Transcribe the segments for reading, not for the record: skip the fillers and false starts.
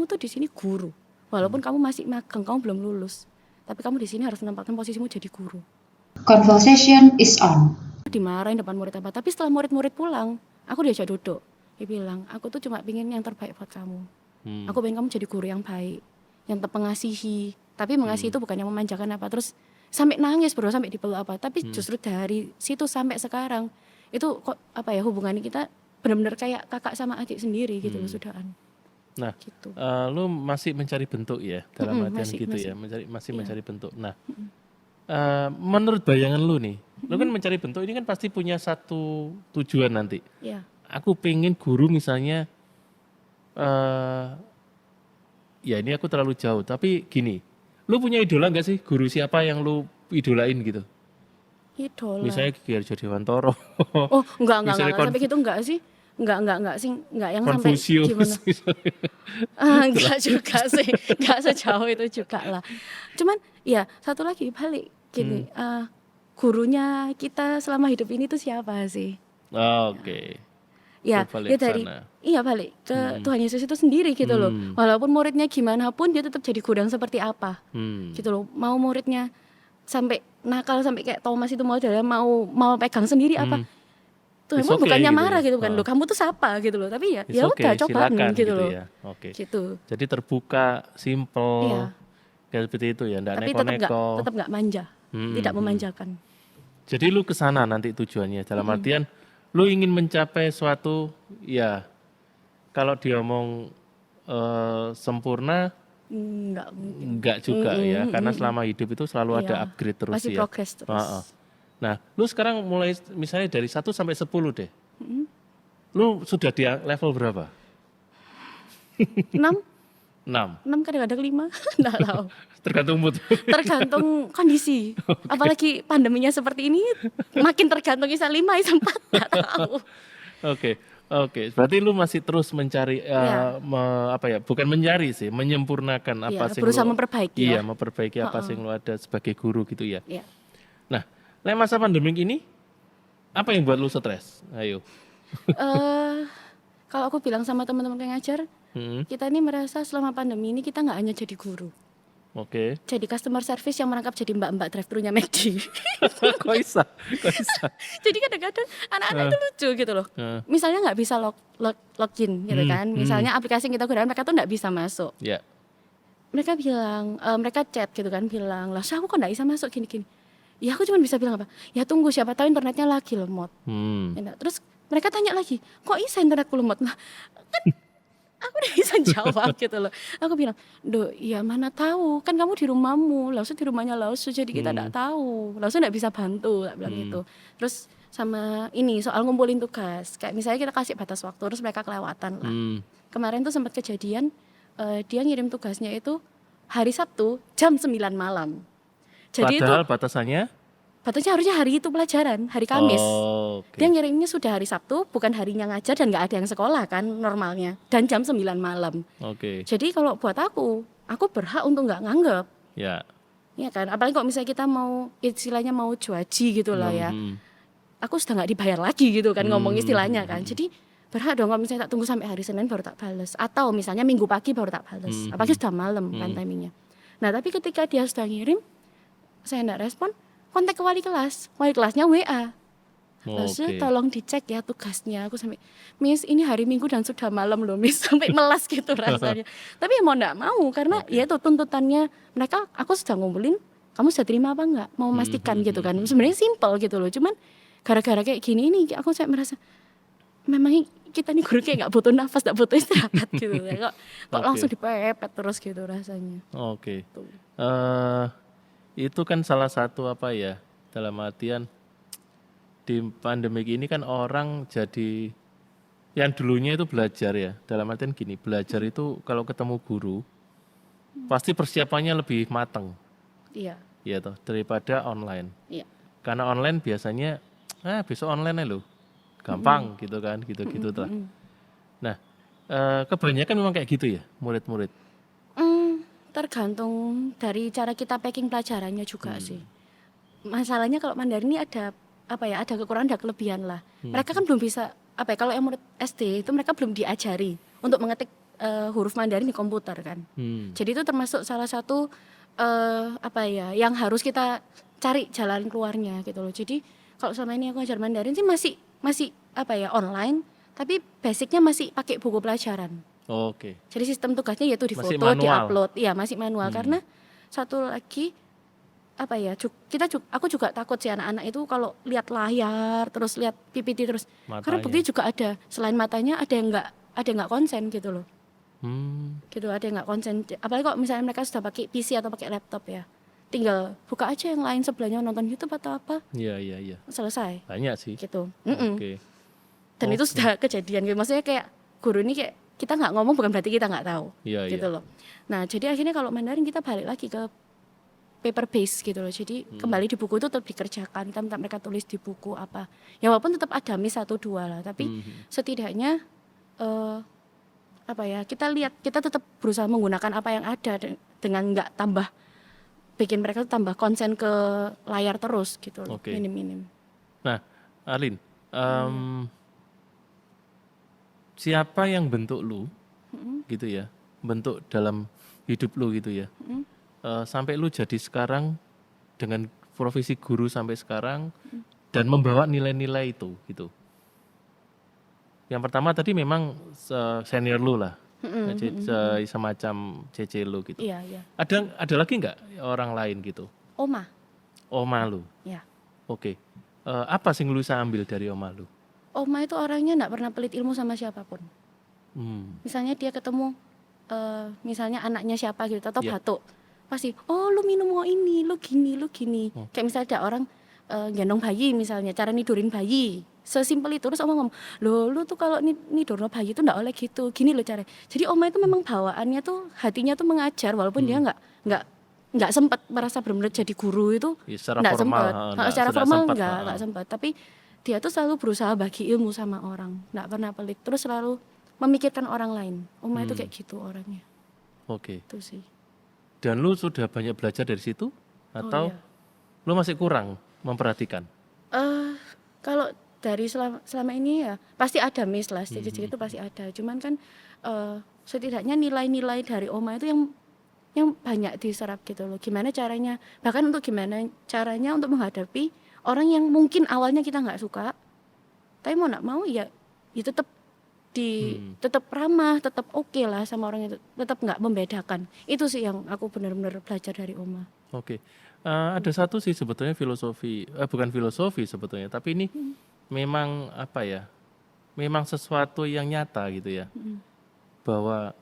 kamu tuh di sini guru. Walaupun kamu masih magang, kamu belum lulus. Tapi kamu di sini harus menempatkan posisimu jadi guru. Conversation is on. Dimarahin depan murid apa. Tapi setelah murid-murid pulang, aku diajak duduk. Dia bilang, aku tuh cuma pingin yang terbaik buat kamu. Aku pengen kamu jadi guru yang baik, yang mengasihi. Tapi mengasihi itu bukan yang memanjakan apa. Terus sampai nangis bro, sampai dipeluk apa. Tapi justru dari situ sampai sekarang, itu kok apa ya, hubungan kita benar-benar kayak kakak sama adik sendiri gitu loh, sudahan. Nah, Gitu. lu masih mencari bentuk ya, dalam artian masih, gitu masih. ya, masih Iya. mencari bentuk. Nah, menurut bayangan lu nih, lu kan mencari bentuk ini kan pasti punya satu tujuan nanti. Iya. Aku pengen guru misalnya, ya ini aku terlalu jauh, tapi gini, lu punya idola nggak sih guru siapa yang lu idolain gitu? Idola. Misalnya Ki Harjo Dewantoro, Oh, enggak misalnya sampai gitu enggak sih. Enggak sih, enggak yang sampai Konfusius, gimana. Enggak juga sih, enggak sejauh itu juga lah. Cuman ya satu lagi balik gini, gurunya kita selama hidup ini tuh siapa sih? Oke. Ya, Lu balik ya ke dari sana. iya balik ke Tuhan Yesus itu sendiri gitu loh. Walaupun muridnya gimana pun dia tetap jadi guru yang seperti apa. Gitu loh. Mau muridnya sampai nakal sampai kayak Thomas itu modelnya mau pegang sendiri apa. Tuhan It's pun okay bukannya gitu marah ya. gitu kan. Loh, kamu tuh siapa gitu loh. Tapi ya It's ya okay, udah coba silakan gitu loh. ya. Oke. Gitu. Jadi terbuka, simple, Iya. kayak seperti itu ya, enggak Tapi tetap neko-neko. enggak manja. Tidak memanjakan. Jadi lu kesana nanti tujuannya, dalam artian lu ingin mencapai suatu, ya kalau diomong sempurna, enggak juga ya, karena selama hidup itu selalu ada Iya. upgrade terus Masih ya. progress terus. Heeh. Nah, lu sekarang mulai misalnya dari 1 sampai 10 deh. Lu sudah di level berapa? 6 6. kadang-kadang 5. Enggak tahu. Tergantung mood. Tergantung kondisi. Apalagi pandeminya seperti ini, makin tergantung isa 5, isa 4, enggak tahu. Oke. Berarti lu masih terus mencari, Iya. apa ya? Bukan mencari sih, menyempurnakan apa Iya, sih berusaha lu. memperbaiki Iya, lah. memperbaiki apa sih yang lu ada sebagai guru gitu ya. Iya. Nah, lewat masa pandemik ini, apa yang buat lu stres? Ayo. Kalau aku bilang sama teman-teman yang ngajar, kita ini merasa selama pandemi ini kita nggak hanya jadi guru, Oke. jadi customer service yang merangkap jadi mbak-mbak drive-thru-nya McD. Kok bisa? Jadi kadang-kadang anak-anak itu lucu gitu loh. Misalnya nggak bisa login gitu kan. Misalnya aplikasi yang kita gunakan mereka tuh nggak bisa masuk. Ya. Mereka bilang, mereka chat gitu kan, bilang, lah aku kok nggak bisa masuk gini-gini. Ya aku cuma bisa bilang apa? Ya tunggu, siapa tahu internetnya lagi lemot. Ya, terus mereka tanya lagi, kok bisa internetku lemot? Nah, kan aku udah bisa jawab gitu loh. Aku bilang, ya mana tahu, kan kamu di rumahmu, Lausu di rumahnya Lausu, jadi kita nggak tahu, Lausu nggak bisa bantu, tak bilang gitu. Terus sama ini soal ngumpulin tugas, kayak misalnya kita kasih batas waktu, terus mereka kelewatan lah. Kemarin tuh sempat kejadian, dia ngirim tugasnya itu hari Sabtu jam 9 malam. Jadi Padahal itu batasannya? batasnya harusnya hari itu pelajaran, hari Kamis. Oke. Dia ngirimnya sudah hari Sabtu, bukan harinya ngajar dan nggak ada yang sekolah kan normalnya. Dan jam 9 malam. Oke. Jadi kalau buat aku berhak untuk nggak nganggep. Ya. Iya kan, apalagi kalau misalnya kita mau istilahnya mau cuaji gitu lah ya. Aku sudah nggak dibayar lagi gitu kan ngomong istilahnya kan. Jadi berhak dong kalau misalnya tak tunggu sampai hari Senin baru tak bales. Atau misalnya Minggu pagi baru tak bales. Apalagi sudah malam kan timingnya. Nah tapi ketika dia sudah ngirim, saya nggak respon, kontak ke wali kelas. Wali kelasnya WA. Terus tolong dicek ya tugasnya. Aku sampai, Miss ini hari Minggu dan sudah malam loh Miss. Sampai melas gitu rasanya. Tapi ya mau nggak mau karena ya itu tuntutannya mereka. Aku sudah ngumpulin, kamu sudah terima apa enggak? Mau memastikan gitu kan. Sebenarnya simpel gitu loh. Cuman gara-gara kayak gini ini aku saya merasa memang kita nih guru kayak nggak butuh nafas, nggak butuh istirahat gitu. Kok langsung dipepet terus gitu rasanya. Oke. Itu kan salah satu apa ya, dalam artian di pandemik ini kan orang jadi yang dulunya itu belajar ya, dalam artian gini, belajar itu kalau ketemu guru pasti persiapannya lebih matang. Iya. Ya toh, daripada online. Iya. Karena online biasanya besok online aja loh. Gampang gitu kan, gitu-gitu lah. Nah, kebanyakan memang kayak gitu ya, murid-murid. Tergantung dari cara kita packing pelajarannya juga sih. Masalahnya kalau Mandarin ini ada apa ya, ada kekurangan, ada kelebihan lah. Mereka kan belum bisa apa ya, kalau yang murid SD itu mereka belum diajari untuk mengetik huruf Mandarin di komputer kan. Jadi itu termasuk salah satu yang harus kita cari jalan keluarnya gitu loh. Jadi kalau selama ini aku ngajar Mandarin sih masih online, tapi basicnya masih pakai buku pelajaran. Oke. Jadi sistem tugasnya yaitu di Masih foto, manual. di-upload. Iya, masih manual karena satu lagi aku juga takut sih anak-anak itu kalau lihat layar terus lihat PPT terus. Karena Matanya. bukti juga ada selain matanya ada yang nggak konsen gitu loh. Gitu, ada yang nggak konsen. Apalagi kalau misalnya mereka sudah pakai PC atau pakai laptop ya, tinggal buka aja yang lain sebelahnya nonton YouTube atau apa, Iya. selesai Banyak sih. gitu. Oke. Dan itu sudah kejadian gitu. Maksudnya kayak guru ini kayak kita nggak ngomong bukan berarti kita nggak tahu Iya, gitu loh. Nah jadi akhirnya kalau Mandarin kita balik lagi ke paper base gitu loh. Jadi kembali di buku itu tetap dikerjakan, kita minta mereka tulis di buku apa. Ya walaupun tetap ada miss 1-2 lah, tapi setidaknya kita tetap berusaha menggunakan apa yang ada dengan nggak tambah bikin mereka tambah konsen ke layar terus gitu loh. Oke. Minim. Nah, Arlin, siapa yang bentuk lu, gitu ya, bentuk dalam hidup lu gitu ya, sampai lu jadi sekarang dengan profesi guru sampai sekarang dan membawa nilai-nilai itu, gitu. Yang pertama tadi memang senior lu lah, semacam CC lu gitu. Iya. Ada lagi nggak orang lain gitu? Oma. Oma lu, Ya. oke. Apa sih yang lu bisa ambil dari oma lu? Oma itu orangnya nggak pernah pelit ilmu sama siapapun. Misalnya dia ketemu misalnya anaknya siapa gitu atau batuk, pasti lu minum ini, lu gini. Kayak misalnya ada orang gendong bayi misalnya, cara nidurin bayi sesimpel itu, terus oma ngomong, lu tuh kalau nidurno bayi itu nggak oleh gitu, gini lo cara. Jadi oma itu memang bawaannya tuh, hatinya tuh mengajar walaupun dia nggak sempat merasa benar-benar jadi guru itu, Ya, secara nggak formal, sempat. Secara sudah formal sempat, nggak sempat, tapi dia tuh selalu berusaha bagi ilmu sama orang, nggak pernah pelit, terus selalu memikirkan orang lain. Oma itu kayak gitu orangnya. Oke. Itu sih. Dan lu sudah banyak belajar dari situ atau iya. lu masih kurang memperhatikan? Kalau dari selama ini ya pasti ada miss lah, sedikit-sedikit itu pasti ada. Cuman kan setidaknya nilai-nilai dari Oma itu yang banyak diserap gitu loh. Gimana caranya, bahkan gimana caranya untuk menghadapi orang yang mungkin awalnya kita nggak suka, tapi mau nggak mau ya tetap tetap ramah, tetap oke lah sama orang itu, tetap nggak membedakan. Itu sih yang aku benar-benar belajar dari Oma. Oke. Ada satu sih sebetulnya filosofi, bukan filosofi sebetulnya, tapi ini memang memang sesuatu yang nyata gitu ya. Bahwa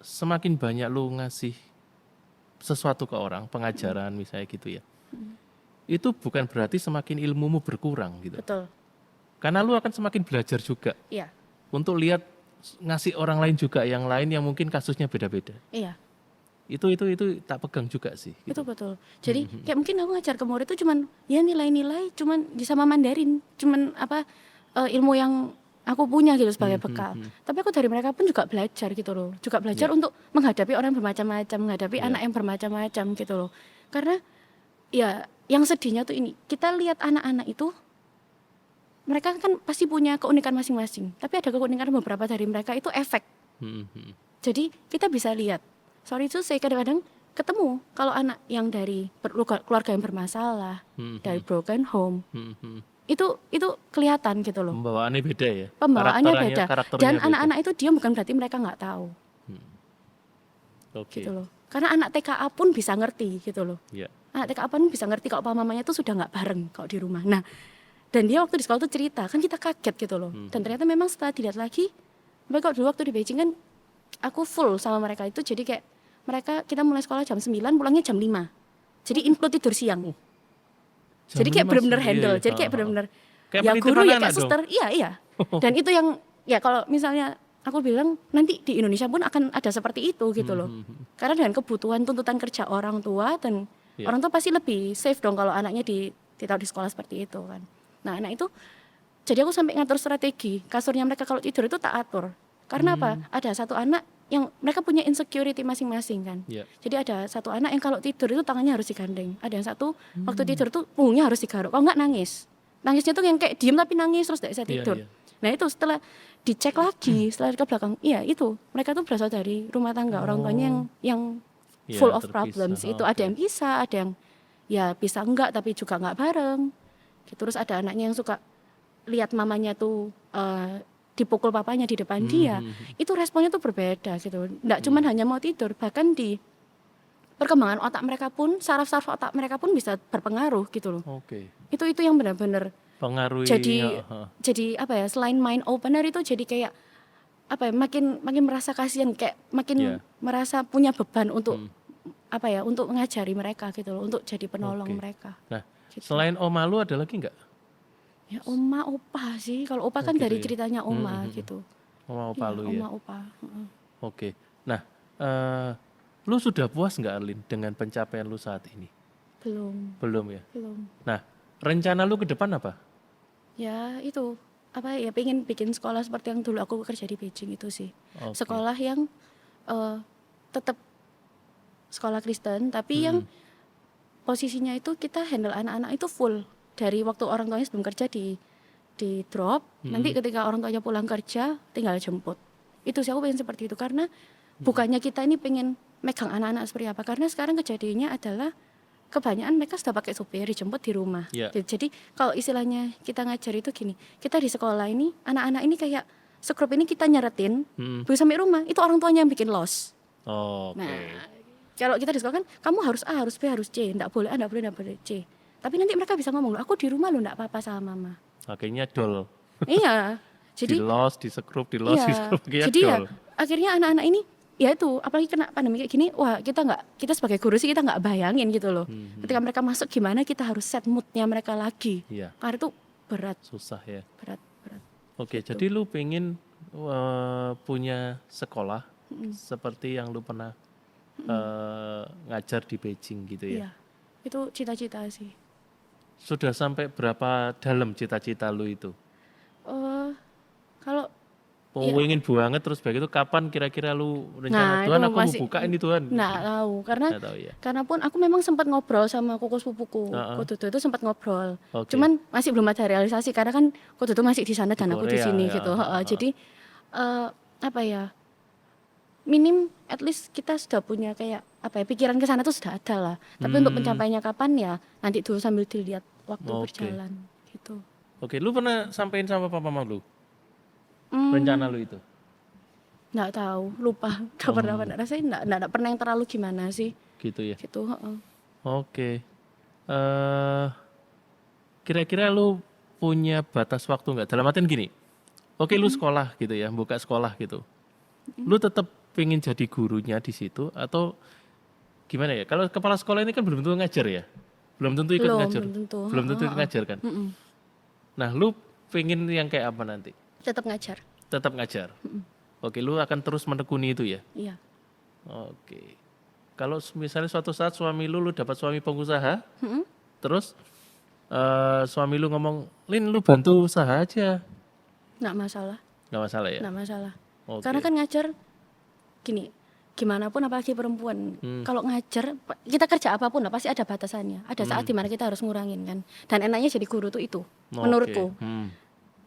semakin banyak lu ngasih sesuatu ke orang, pengajaran misalnya gitu ya. Itu bukan berarti semakin ilmumu berkurang gitu. Betul. Karena lu akan semakin belajar juga. Iya. Untuk lihat ngasih orang lain juga yang lain yang mungkin kasusnya beda-beda. Iya. Itu tak pegang juga sih. Gitu. Betul. Jadi kayak mungkin aku ngajar ke murid itu cuman ya nilai-nilai cuman sama Mandarin, cuman ilmu yang aku punya gitu sebagai bekal. Tapi aku dari mereka pun juga belajar gitu loh. Juga belajar untuk menghadapi orang yang bermacam-macam, menghadapi anak yang bermacam-macam gitu loh. Karena ya yang sedihnya tuh ini, kita lihat anak-anak itu mereka kan pasti punya keunikan masing-masing. Tapi ada keunikan beberapa dari mereka itu efek. Jadi kita bisa lihat. Sorry itu saya kadang-kadang ketemu kalau anak yang dari keluarga yang bermasalah, dari broken home, itu kelihatan gitu loh. Pembawaannya beda ya. Pembawaannya beda. Dan beda. anak-anak itu diam bukan berarti mereka nggak tahu. Oke. Gitu loh. Karena anak TKA pun bisa ngerti gitu loh. Ya. Anak TKA pun bisa ngerti kalau papa mamanya tuh sudah nggak bareng kalau di rumah. Nah, dan dia waktu di sekolah tuh cerita, kan kita kaget gitu loh. Dan ternyata memang setelah dilihat lagi, mereka kalau dulu waktu di Beijing kan aku full sama mereka itu, jadi kayak kita mulai sekolah jam 9, pulangnya jam 5. Jadi include tidur siang. Jadi kayak benar-benar handle. Jadi kayak benar-benar ya guru ya kayak suster. Iya. Dan itu yang ya kalau misalnya aku bilang nanti di Indonesia pun akan ada seperti itu gitu loh. Karena dengan kebutuhan tuntutan kerja orang tua dan orang tua pasti lebih safe dong kalau anaknya ditaruh di sekolah seperti itu kan. Nah, anak itu jadi aku sampai ngatur strategi kasurnya mereka kalau tidur itu tak atur. Karena apa? Ada satu anak yang mereka punya insecurity masing-masing kan. Jadi ada satu anak yang kalau tidur itu tangannya harus digandeng. Ada yang satu waktu tidur tuh punggungnya harus digaruk. Kalau enggak nangis. Nangisnya tuh yang kayak diem tapi nangis terus tidak bisa tidur. Nah itu setelah dicek lagi setelah ke belakang, iya itu mereka tuh berasal dari rumah tangga orang tuanya yang Ya, full of terpisah. problems. Itu Oke. ada yang pisah, ada yang ya pisah enggak tapi juga enggak bareng. Terus ada anaknya yang suka lihat mamanya tuh dipukul papanya di depan dia. Itu responnya tuh berbeda gitu. Enggak cuman hanya mau tidur, bahkan di perkembangan otak mereka pun, saraf-saraf otak mereka pun bisa berpengaruh gitu loh. Oke. Itu yang benar-benar Pengaruhi jadi ya, jadi apa ya, selain mind opener itu jadi kayak apa ya, makin merasa kasihan, kayak makin Ya. merasa punya beban untuk apa ya, untuk mengajari mereka gitu loh, untuk jadi penolong Oke. mereka. Nah, Gitu. selain oma lu ada lagi nggak? Ya oma opa sih, kalau opa kan gitu dari ya. ceritanya oma gitu. Oma opa Iya, lu ya. oma opa. Heeh. Oke. Nah, lu sudah puas nggak Arlin dengan pencapaian lu saat ini? Belum, Belum ya. belum. Nah, rencana lu ke depan apa? Ya itu apa ya, pengen bikin sekolah seperti yang dulu aku kerja di Beijing itu sih. Oke. Sekolah yang tetap sekolah Kristen tapi yang posisinya itu kita handle anak-anak itu full dari waktu orang tuanya sebelum kerja di drop, nanti ketika orang tuanya pulang kerja tinggal jemput. Itu sih aku pengen seperti itu, karena bukannya kita ini pengen megang anak-anak seperti apa, karena sekarang kejadiannya adalah kebanyakan mereka sudah pakai supir dijemput di rumah. Ya. Jadi kalau istilahnya kita ngajar itu gini, kita di sekolah ini anak-anak ini kayak sekrup ini kita nyeretin, begitu sampai rumah itu orang tuanya yang bikin loss. Oke. Nah, kalau kita di sekolah kan kamu harus A, harus B, harus C, enggak boleh A, enggak boleh C. Tapi nanti mereka bisa ngomong, aku di rumah lo enggak apa-apa sama mama. Akhirnya dol. Iya. Di Jadi los, di sekrup, di los, di iya. sekrup, akhirnya Jadi ya dol. akhirnya anak-anak ini ya itu, apalagi kena pandemi kayak gini, wah kita sebagai guru sih kita nggak bayangin gitu loh. Ketika mereka masuk gimana kita harus set moodnya mereka lagi. Iya, Karena itu berat. susah ya. Gitu. Oke, jadi lu pengen punya sekolah seperti yang lu pernah ngajar di Beijing gitu ya. Iya. Itu cita-cita sih. Sudah sampai berapa dalam cita-cita lu itu? Kalau Pengen banget terus begitu kapan kira-kira lu rencana Nah, Tuhan itu aku mau masih- buka ini Tuhan? nggak tahu karena Nggak tahu ya. karena pun aku memang sempat ngobrol sama koko sepupuku. Kododo itu sempat ngobrol. Oke. Cuman masih belum ada realisasi karena kan Kododo masih di sana dan aku di Korea, sini ya. gitu. Jadi apa ya? Minim at least kita sudah punya kayak apa ya, pikiran ke sana tuh sudah ada lah. Tapi untuk pencapaiannya kapan ya nanti dulu sambil dilihat waktu Oke. berjalan gitu. Oke, lu pernah sampein sama papa mama lu rencana lu itu? Nggak tahu, lupa. Nggak pernah rasanya nggak pernah yang terlalu gimana sih Gitu ya. gitu. Oke. Kira-kira lu punya batas waktu nggak? Dalam artian gini, oke lu sekolah gitu ya, buka sekolah gitu. Lu tetap pengen jadi gurunya di situ atau gimana ya? Kalau kepala sekolah ini kan belum tentu ngajar ya, belum tentu ikut ngajar, Belum tentu. belum tentu ikut ngajar kan. Nah, lu pengen yang kayak apa nanti? Tetap ngajar. Tetap ngajar. Oke, lu akan terus menekuni itu ya. Iya. Oke. Kalau misalnya suatu saat suami lu dapat suami pengusaha, terus suami lu ngomong, Lin lu bantu usaha aja, Nggak masalah, nggak masalah ya? nggak masalah. Oke. Karena kan ngajar gini, gimana pun apalagi perempuan, kalau ngajar kita kerja apapun lah pasti ada batasannya. Ada saat dimana kita harus ngurangin kan. Dan enaknya jadi guru tuh itu, menurutku.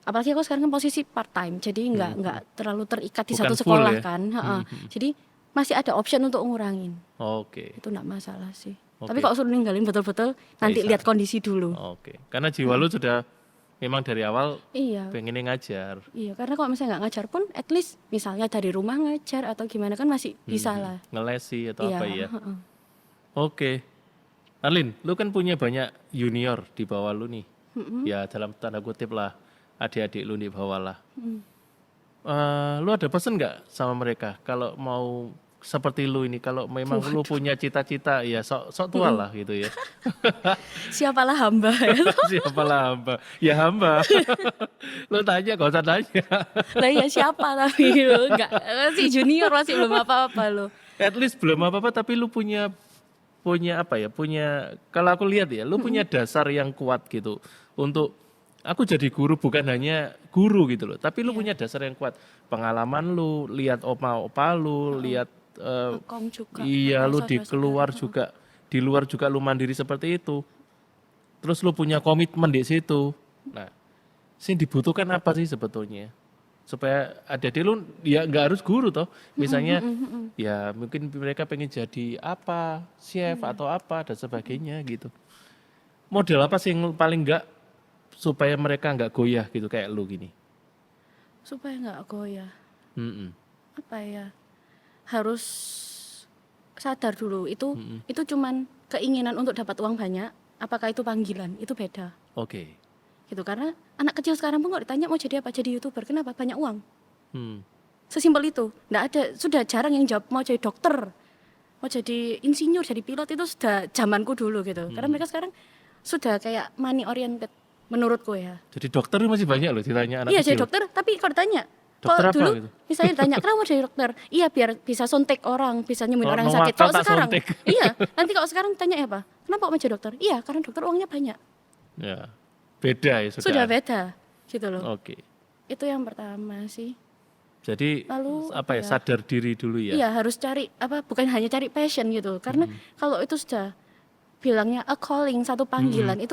Apalagi aku sekarang kan posisi part time, jadi nggak terlalu terikat di Bukan satu full sekolah ya? kan. Jadi masih ada option untuk ngurangin. Oke. Itu nggak masalah sih. Oke. Tapi kalau suruh ninggalin betul-betul, nanti bisa. lihat kondisi dulu. Oke. Karena jiwa lu sudah memang dari awal Iya. pengennya ngajar. Iya, karena kalau misalnya nggak ngajar pun, at least misalnya dari rumah ngajar atau gimana kan masih bisa lah. Ngelesi atau apa ya. heeh. Oke. Arlin, lu kan punya banyak junior di bawah lu nih. Ya dalam tanda kutip lah, adik-adik lu di bawah lah. Lu ada pesan nggak sama mereka kalau mau seperti lu ini, kalau memang lu punya cita-cita ya sok tua lah gitu ya. Siapalah hamba. Siapalah hamba? Ya hamba. Lu tanya, gak usah tanya. Lah ya siapa tapi lo nggak masih junior, masih belum apa-apa lo. At least belum apa-apa tapi lu punya apa ya? Punya, kalau aku lihat ya, lu punya dasar yang kuat gitu untuk aku jadi guru, bukan hanya guru gitu loh, tapi lu punya dasar yang kuat. Pengalaman lu, lihat opa-opa lu, lihat Kong juga. iya lu di Saudara-saudara. keluar juga, di luar juga lu mandiri seperti itu. Terus lu punya komitmen di situ. Nah, sih dibutuhkan apa sih sebetulnya supaya adik-adik lu ya nggak harus guru toh. Misalnya ya mungkin mereka pengen jadi apa, chef atau apa dan sebagainya gitu. Model apa sih yang paling nggak supaya mereka nggak goyah gitu kayak lu gini? Supaya nggak goyah. Mm-mm. Apa ya? Harus sadar dulu itu cuman keinginan untuk dapat uang banyak. Apakah itu panggilan? Itu beda. Oke. Gitu, karena anak kecil sekarang pun kok ditanya mau jadi apa, jadi YouTuber, kenapa? Banyak uang. Hmm. Sesimpel itu. Nggak ada, sudah jarang yang jawab mau jadi dokter, mau jadi insinyur, jadi pilot. Itu sudah zamanku dulu gitu. Karena mereka sekarang sudah kayak money oriented menurutku ya. Jadi dokter masih banyak loh ditanya anak Iya kecil. jadi dokter, tapi kalau ditanya Dokter kalau apa dulu gitu? misalnya ditanya kenapa mau jadi dokter, iya biar bisa suntik orang, bisa nyembuhin Oh, orang mau sakit. akal Kalau tak sekarang suntik. iya, nanti kalau sekarang ditanya apa, kenapa mau jadi dokter, iya karena dokter uangnya banyak. Ya. Beda ya Sudah beda gitu loh. Oke. Itu yang pertama sih. Jadi Lalu apa ya, sadar diri dulu ya. Iya harus cari apa, bukan hanya cari passion gitu, karena kalau itu sudah bilangnya a calling, satu panggilan, itu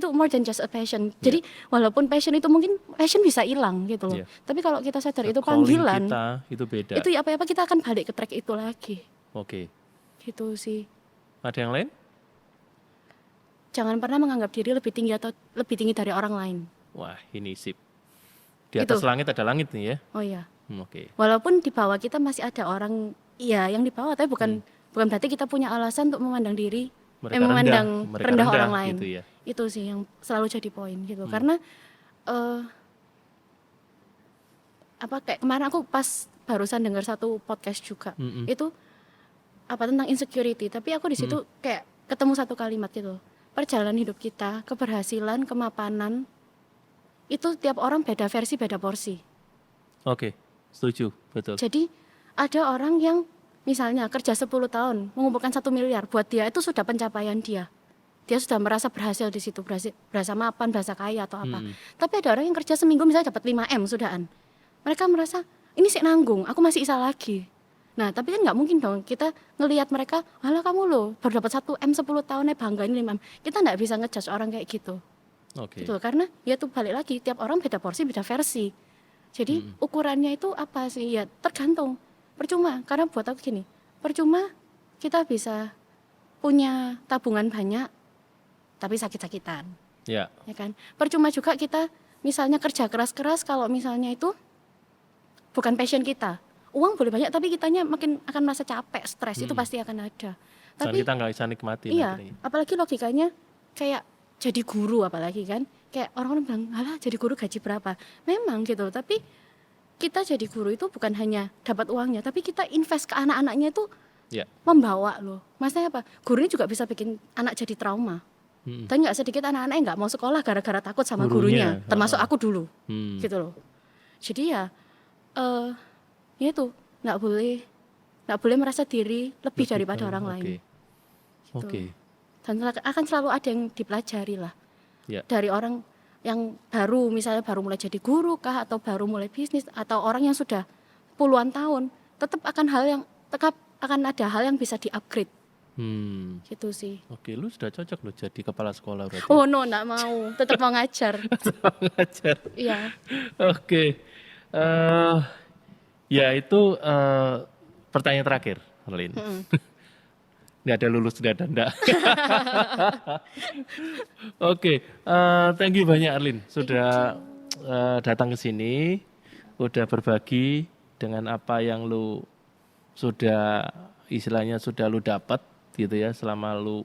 more than just a passion. Jadi walaupun passion itu mungkin passion bisa hilang gitu loh. Iya. Tapi kalau kita sadar itu Calling panggilan, kita itu beda. itu apa-apa kita akan balik ke track itu lagi. Oke. Gitu sih. Ada yang lain? Jangan pernah menganggap diri lebih tinggi atau lebih tinggi dari orang lain. Wah, ini sip. Di atas Itu. langit ada langit nih ya. Oh iya. Oke. Walaupun di bawah kita masih ada orang, iya yang di bawah, tapi bukan berarti kita punya alasan untuk memandang diri, Mereka memandang mereka rendah orang lain. gitu ya. Itu sih yang selalu jadi poin gitu. Karena apa kayak kemarin aku pas barusan dengar satu podcast juga, itu apa tentang insecurity, tapi aku di situ kayak ketemu satu kalimat gitu. Perjalanan hidup kita, keberhasilan, kemapanan, itu tiap orang beda versi, beda porsi. Oke, setuju, betul. Jadi ada orang yang misalnya kerja 10 tahun mengumpulkan 1 miliar, buat dia itu sudah pencapaian dia. Dia sudah merasa berhasil di situ, berasa mapan, berasa kaya atau apa. Tapi ada orang yang kerja seminggu misalnya dapat 5M sudahan. Mereka merasa ini sih nanggung, aku masih bisa lagi. Nah tapi kan nggak mungkin dong kita ngelihat mereka, alah kamu loh baru dapat 1M 10 tahun bangga ini 5M. Kita nggak bisa ngejudge orang kayak gitu. Oke. Gitu, karena ya tuh balik lagi tiap orang beda porsi, beda versi. Jadi ukurannya itu apa sih? Ya tergantung. Percuma, karena buat aku gini, percuma kita bisa punya tabungan banyak tapi sakit-sakitan, Ya. ya kan? Percuma juga kita misalnya kerja keras-keras kalau misalnya itu bukan passion kita. Uang boleh banyak tapi kitanya makin akan merasa capek, stres, itu pasti akan ada. Dan Tapi kita nggak bisa nikmatin iya, akhirnya. apalagi logikanya kayak jadi guru apalagi kan, kayak orang-orang bilang, alah jadi guru gaji berapa? Memang gitu, tapi kita jadi guru itu bukan hanya dapat uangnya, tapi kita invest ke anak-anaknya itu Ya. membawa loh. Maksudnya apa? Guru ini juga bisa bikin anak jadi trauma. Dan nggak sedikit anak-anak yang nggak mau sekolah gara-gara takut sama Gurunya, gurunya, termasuk aku dulu, Hmm. gitu loh. Jadi ya itu nggak boleh merasa diri lebih daripada orang lain. Oke. Oke. Dan akan selalu ada yang dipelajari lah. Ya. Dari orang yang baru, misalnya baru mulai jadi guru kah, atau baru mulai bisnis, atau orang yang sudah puluhan tahun, tetap akan ada hal yang bisa di-upgrade. Gitu sih. Oke, lu sudah cocok lo jadi kepala sekolah berarti. Oh no, nggak mau, tetap mau ngajar. Ngajar. Iya. Oke. Ya itu pertanyaan terakhir, Arlin. Nggak ada lulus, nggak ada enggak. Oke, thank you banyak Arlin sudah datang ke sini, udah berbagi dengan apa yang lu sudah istilahnya sudah lu dapat gitu ya selama lu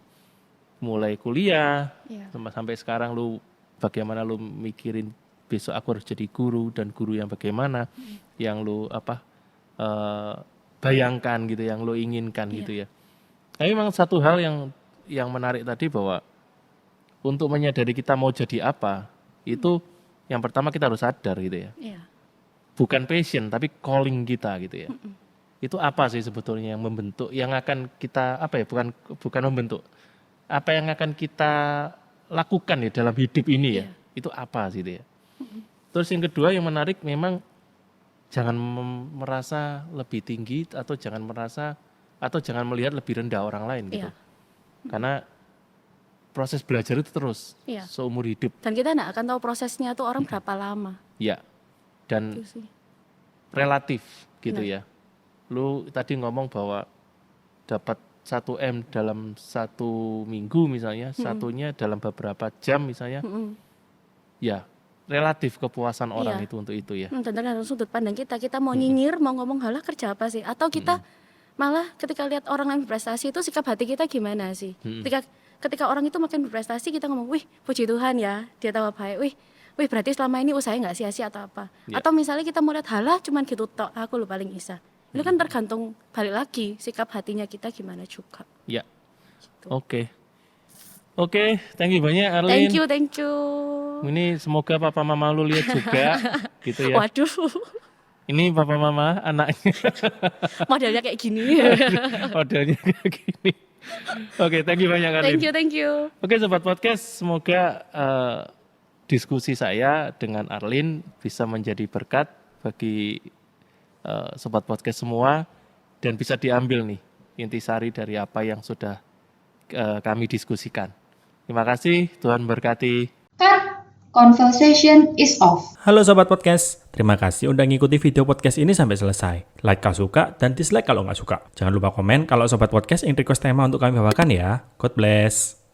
mulai kuliah Iya. sampai sekarang lu bagaimana lu mikirin besok aku harus jadi guru dan guru yang bagaimana yang lu bayangkan gitu, yang lu inginkan gitu ya. Tapi memang satu hal yang menarik tadi bahwa untuk menyadari kita mau jadi apa itu yang pertama kita harus sadar gitu ya. Iya. Bukan passion tapi calling kita gitu ya. Itu apa sih sebetulnya yang membentuk, yang akan kita apa ya, bukan membentuk, apa yang akan kita lakukan ya dalam hidup ini ya. Itu apa sih itu ya. Terus yang kedua yang menarik memang jangan merasa lebih tinggi atau jangan melihat lebih rendah orang lain gitu. Iya. Karena proses belajar itu terus Iya. seumur hidup. Dan kita nggak akan tahu prosesnya tuh orang berapa lama. Ya. Dan Gitu sih. relatif gitu ya. Lu tadi ngomong bahwa dapat 1M dalam 1 minggu misalnya, satunya dalam beberapa jam misalnya. Ya, relatif kepuasan orang itu untuk itu ya. Tergantung sudut pandang kita mau nyinyir, mau ngomong halah kerja apa sih? Atau kita malah ketika lihat orang yang berprestasi itu sikap hati kita gimana sih? Ketika orang itu makin berprestasi kita ngomong, wih puji Tuhan ya, dia tahu baik, wih berarti selama ini usahanya nggak sia-sia atau apa? Atau misalnya kita mau lihat halah cuman gitu tok, aku lu paling bisa. Itu kan tergantung balik lagi sikap hatinya kita gimana juga. Ya, oke, thank you banyak Arlin. Thank you. Ini semoga papa mama lu lihat juga, gitu ya. Waduh, Ini papa mama anaknya modelnya kayak gini. modelnya kayak gini. Oke, thank you banyak Arlin. Thank you. Oke sobat podcast, semoga diskusi saya dengan Arlin bisa menjadi berkat bagi sobat podcast semua dan bisa diambil nih intisari dari apa yang sudah kami diskusikan. Terima kasih, Tuhan berkati. Cut. Conversation is off. Halo Sobat Podcast, terima kasih udah ngikuti video podcast ini sampai selesai. Like kalau suka dan dislike kalau nggak suka. Jangan lupa komen kalau Sobat Podcast ingin request tema untuk kami bawakan ya. God bless.